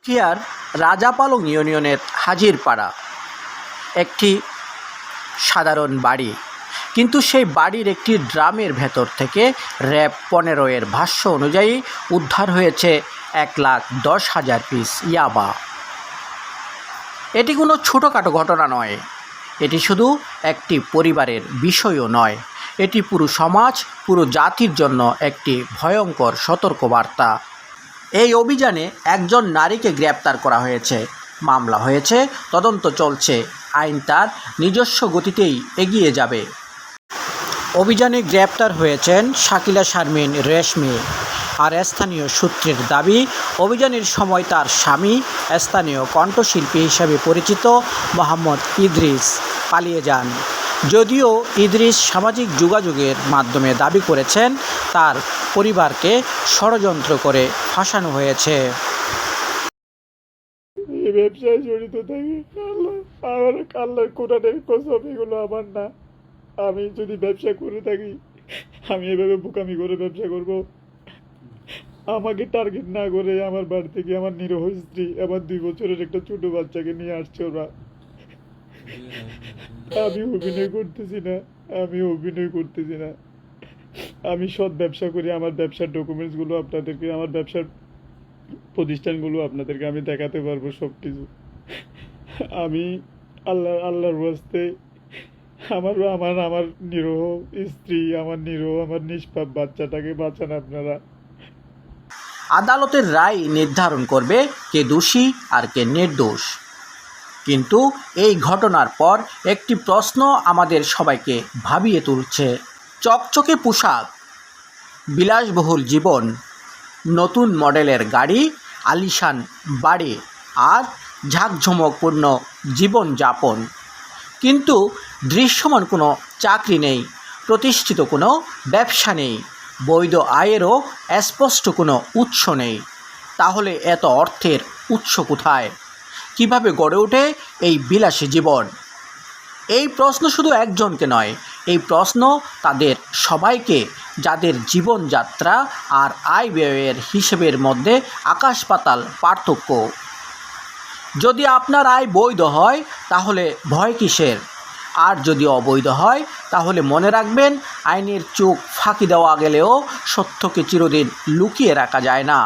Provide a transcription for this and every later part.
উখিয়ার রাজাপালং ইউনিয়নের হাজিরপাড়া একটি সাধারণ বাড়ি, কিন্তু সেই বাড়ির একটি ড্রামের ভেতর থেকে র্যাব 15 এর ভাষ্য অনুযায়ী উদ্ধার হয়েছে 1,10,000 পিস ইয়াবা। এটি কোনো ছোটোখাটো ঘটনা নয়, এটি শুধু একটি পরিবারের বিষয়ও নয়, এটি পুরো সমাজ, পুরো জাতির জন্য একটি ভয়ঙ্কর সতর্কবার্তা। এই অভিযানে একজন নারীকে গ্রেপ্তার করা হয়েছে, মামলা হয়েছে, তদন্ত চলছে, আইন তার নিজস্ব গতিতেই এগিয়ে যাবে। অভিযানে গ্রেপ্তার হয়েছেন শাকিলা শারমিন রেশমি। আর স্থানীয় সূত্রের দাবি, অভিযানের সময় তার স্বামী, স্থানীয় কণ্ঠশিল্পী হিসাবে পরিচিত মোহাম্মদ ইদ্রিস পালিয়ে যান। যদিও ইদ্রিস সামাজিক যোগাযোগের মাধ্যমে দাবি করেছেন তার পরিবারকে ষড়যন্ত্র করে ফাঁসানো হয়েছে। ব্যবসায় জড়িত থাকি, আল্লাহর কোরআনের কসম, এগুলো আমার না। আমি যদি ব্যবসা করে থাকি, আমি এভাবে বোকামি করে ব্যবসা করব? আমাকে টার্গেট না করে আমার বাড়ি থেকে আমার নিরীহ স্ত্রী, আমার 2 বছরের একটা ছোট বাচ্চাকে নিয়ে আসছে ওরা। আমি অভিনয় করতেছি না। আমি সৎ ব্যবসা করি। আমার ব্যবসার ডকুমেন্টসগুলো আপনাদেরকে, আমার ব্যবসার প্রতিষ্ঠানগুলো আপনাদেরকে আমি দেখাতে পারবো সব কিছু। আমি আল্লাহর ওয়াস্তে আমার নিরীহ স্ত্রী, আমার নিষ্পাপ বাচ্চাটাকে বাঁচান আপনারা। আদালতের রায় নির্ধারণ করবে কে দোষী আর কে নির্দোষ। কিন্তু এই ঘটনার পর একটি প্রশ্ন আমাদের সবাইকে ভাবিয়ে তুলছে। চকচকে পোশাক, বিলাসবহুল জীবন, নতুন মডেলের গাড়ি, আলিশান বাড়ি আর ঝাঁকঝমকপূর্ণ জীবনযাপন, কিন্তু দৃশ্যমান কোনো চাকরি নেই, প্রতিষ্ঠিত কোনো ব্যবসা নেই, বৈধ আয়েরও স্পষ্ট কোনো উৎস নেই। তাহলে এত অর্থের উৎস কোথায়? কিভাবে গড়ে ওঠে এই বিলাসী জীবন? এই প্রশ্ন শুধু একজনকে নয়, এই প্রশ্ন তাদের সবাইকে, যাদের জীবনযাত্রা আর আয় ব্যয়ের হিসেবের মধ্যে আকাশ পাতাল পার্থক্য। যদি আপনার আয় বৈধ হয় তাহলে ভয় কিসের? আর যদি অবৈধ হয় তাহলে মনে রাখবেন, আইনের চোখ ফাঁকি দেওয়া গেলেও সত্যকে চিরদিন লুকিয়ে রাখা যায় না।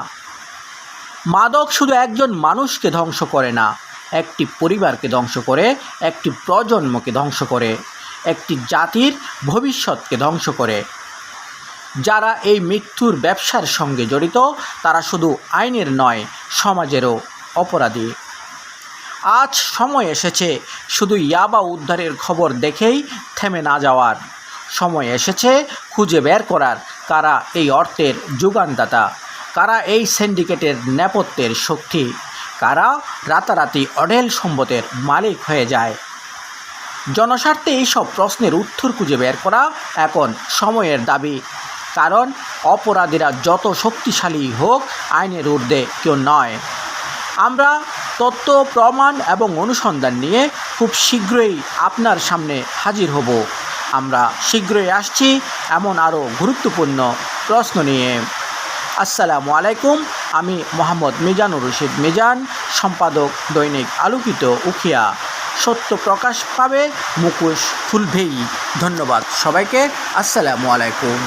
মাদক শুধু একজন মানুষকে ধ্বংস করে না, একটি পরিবারকে ধ্বংস করে, একটি প্রজন্মকে ধ্বংস করে, একটি জাতির ভবিষ্যৎকে ধ্বংস করে। যারা এই মৃত্যুর ব্যবসার সঙ্গে জড়িত তারা শুধু আইনের নয়, সমাজেরও অপরাধী। আজ সময় এসেছে শুধু ইয়াবা উদ্ধারের খবর দেখেই থেমে না যাওয়ার। সময় এসেছে খুঁজে বের করার কারা এই অর্থের যোগানদাতা, কারা এই সিন্ডিকেটের নেপথ্যের শক্তি, কারা রাতারাতি অঢেল সম্পদের মালিক হয়ে যায়। জনস্বার্থে এইসব প্রশ্নের উত্তর খুঁজে বের করা এখন সময়ের দাবি। কারণ অপরাধীরা যত শক্তিশালী হোক, আইনের ঊর্ধ্বে কেউ নয়। আমরা তথ্য, প্রমাণ এবং অনুসন্ধান নিয়ে খুব শীঘ্রই আপনার সামনে হাজির হব। আমরা শীঘ্রই আসছি এমন আরও গুরুত্বপূর্ণ প্রশ্ন নিয়ে। আসসালামু আলাইকুম, আমি মোহাম্মদ মিজানুর রশিদ মিজান, সম্পাদক দৈনিক আলোকিত উখিয়া। সত্য প্রকাশ পাবে, মুখোশ খুলবেই। ধন্যবাদ সবাইকে। আসসালামু আলাইকুম।